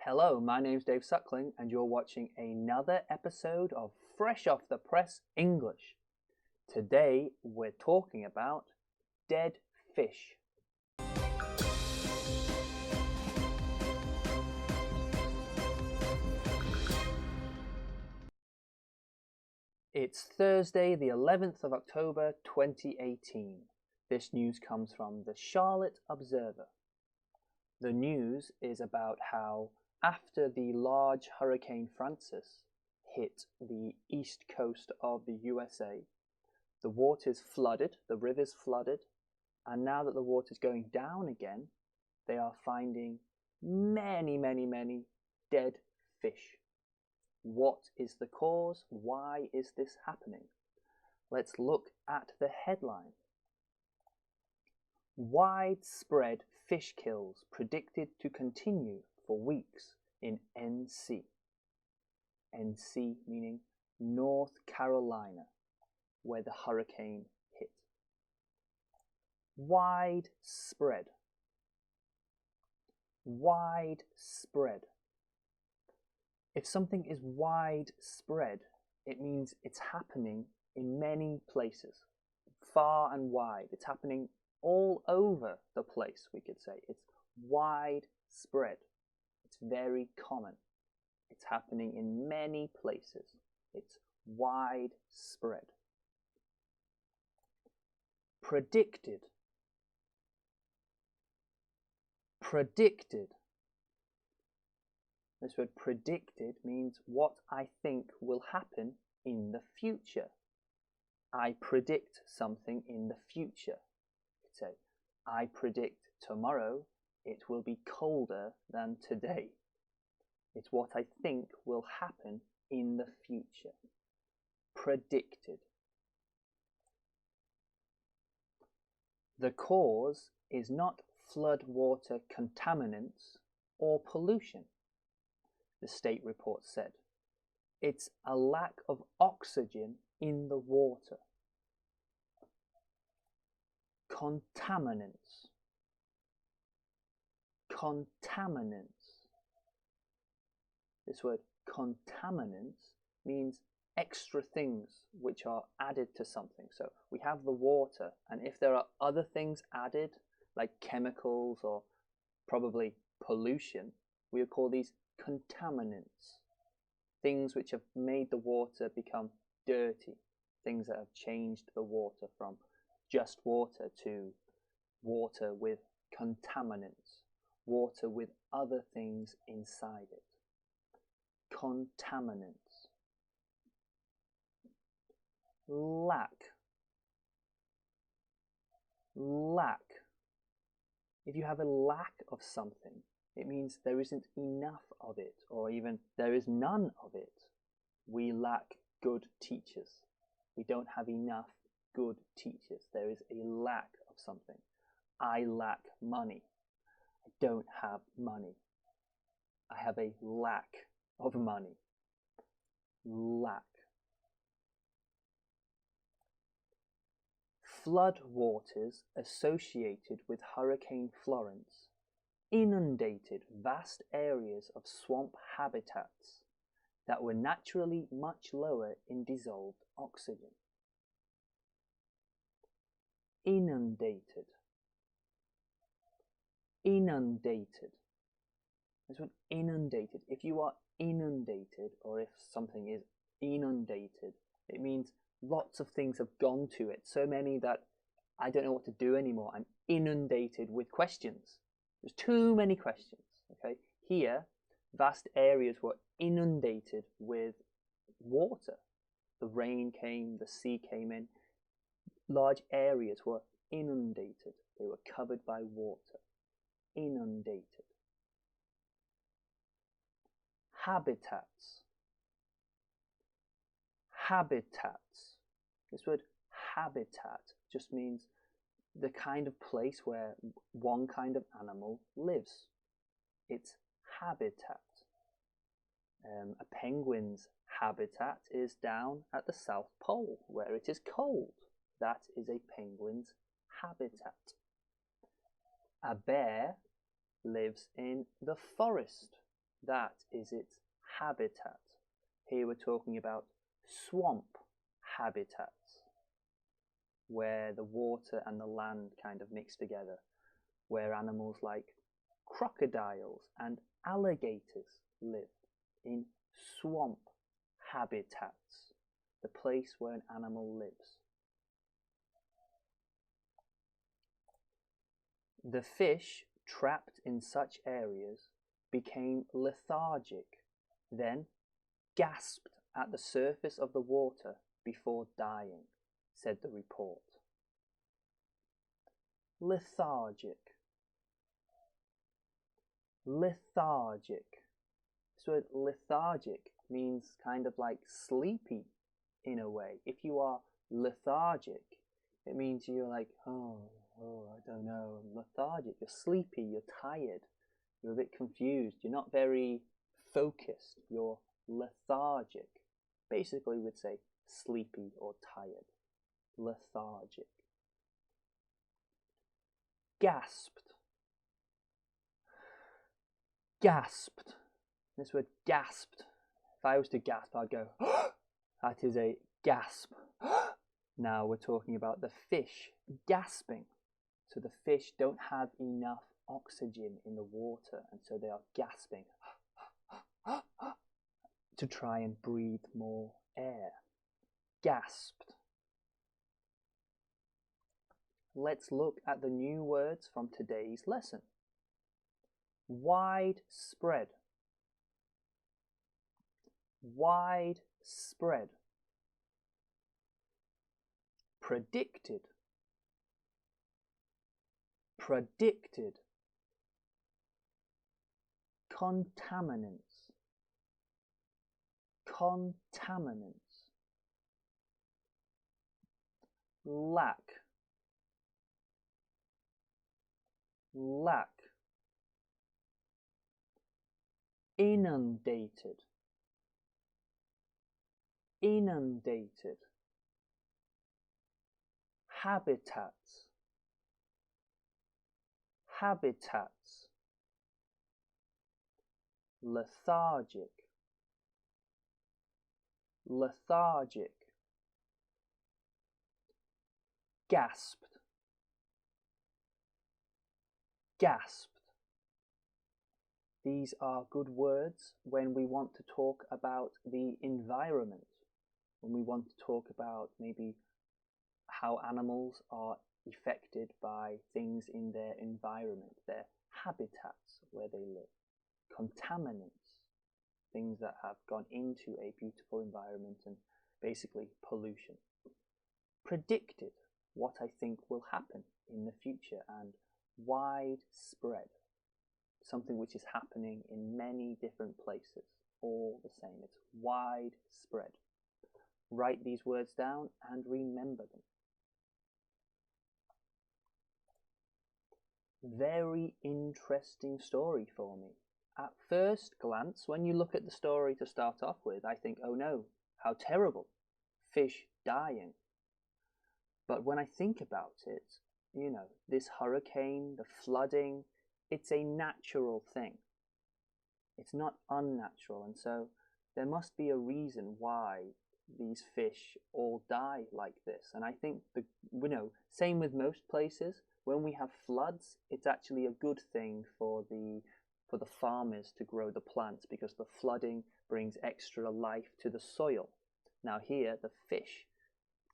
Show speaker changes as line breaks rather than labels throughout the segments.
Hello, my name's Dave Suckling and you're watching another episode of Fresh Off the Press English. Today we're talking about dead fish. It's Thursday, the 11th of October 2018. This news comes from the Charlotte Observer. The news is about how after the large Hurricane Florence hit the east coast of the USA, the waters flooded, the rivers flooded, and now that the water's going down again, they are finding many dead fish. What is the cause? Why is this happening? Let's look at the headline. Widespread fish kills predicted to continue for weeks in NC. NC meaning North Carolina, where the hurricane hit. Widespread. Widespread. If something is widespread, it means it's happening in many places, far and wide. It's happening all over the place, we could say. It's widespread. It's very common. It's happening in many places. It's widespread. Predicted. Predicted. This word predicted means what I think will happen in the future. I predict something in the future. Say, I predict tomorrow it will be colder than today. It's what I think will happen in the future. Predicted. The cause is not floodwater contaminants or pollution, the state report said. It's a lack of oxygen in the water. Contaminants. Contaminants. This word contaminants means extra things which are added to something. So we have the water, and if there are other things added, like chemicals or probably pollution, we would call these contaminants. Things which have made the water become dirty. Things that have changed the water from just water to water with contaminants, water with other things inside it. Contaminants. Lack. Lack. If you have a lack of something, it means there isn't enough of it, or even there is none of it. We lack good teachers. We don't have enough good teachers. There is a lack of something. I lack money. I don't have money. I have a lack of money. Lack. Flood waters associated with Hurricane Florence inundated vast areas of swamp habitats that were naturally much lower in dissolved oxygen. Inundated. Inundated. This word inundated. If you are inundated, or if something is inundated, it means lots of things have gone to it. So many that I don't know what to do anymore. I'm inundated with questions. There's too many questions. Okay. Here, vast areas were inundated with water. The rain came, the sea came in. Large areas were inundated. They were covered by water. Inundated. Habitats. Habitats. This word habitat just means the kind of place where one kind of animal lives. It's habitat. A penguin's habitat is down at the South Pole, where it is cold. That is a penguin's habitat. A bear lives in the forest. That is its habitat. Here we're talking about swamp habitats, where the water and the land kind of mix together, where animals like crocodiles and alligators live in swamp habitats, the place where an animal lives. The fish trapped in such areas became lethargic, then gasped at the surface of the water before dying, said the report. Lethargic. Lethargic. This word lethargic means kind of like sleepy in a way. If you are lethargic, it means you're like, oh, I don't know, I'm lethargic. You're sleepy, you're tired, you're a bit confused, you're not very focused, you're lethargic. Basically, we'd say sleepy or tired. Lethargic. Gasped. Gasped. This word gasped. If I was to gasp, I'd go, that is a gasp. Now we're talking about the fish gasping. So the fish don't have enough oxygen in the water, and so they are gasping to try and breathe more air. Gasped. Let's look at the new words from today's lesson. Widespread. Widespread. Predicted. Predicted. Contaminants. Contaminants. Lack. Lack. Inundated. Inundated. Habitats. Habitats. Lethargic. Lethargic. Gasped. Gasped. These are good words when we want to talk about the environment, when we want to talk about maybe how animals are affected by things in their environment, their habitats where they live. Contaminants, things that have gone into a beautiful environment and basically pollution. Predicted, what I think will happen in the future, and widespread, something which is happening in many different places, all the same. It's widespread. Write these words down and remember them. Very interesting story for me. At first glance, when you look at the story to start off with, I think, oh no, how terrible. Fish dying. But when I think about it, you know, this hurricane, the flooding, it's a natural thing. It's not unnatural, and so there must be a reason why these fish all die like this. And I think, same with most places, when we have floods, it's actually a good thing for the farmers to grow the plants, because the flooding brings extra life to the soil. Now here, the fish,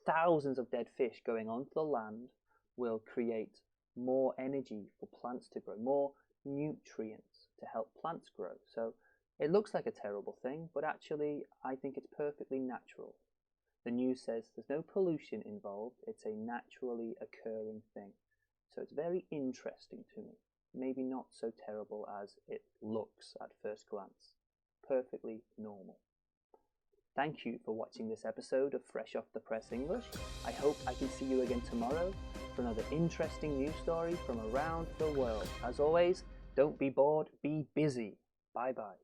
thousands of dead fish going onto the land will create more energy for plants to grow, more nutrients to help plants grow. So it looks like a terrible thing, but actually I think it's perfectly natural. The news says there's no pollution involved, it's a naturally occurring thing. So it's very interesting to me. Maybe not so terrible as it looks at first glance. Perfectly normal. Thank you for watching this episode of Fresh Off the Press English. I hope I can see you again tomorrow for another interesting news story from around the world. As always, don't be bored, be busy. Bye bye.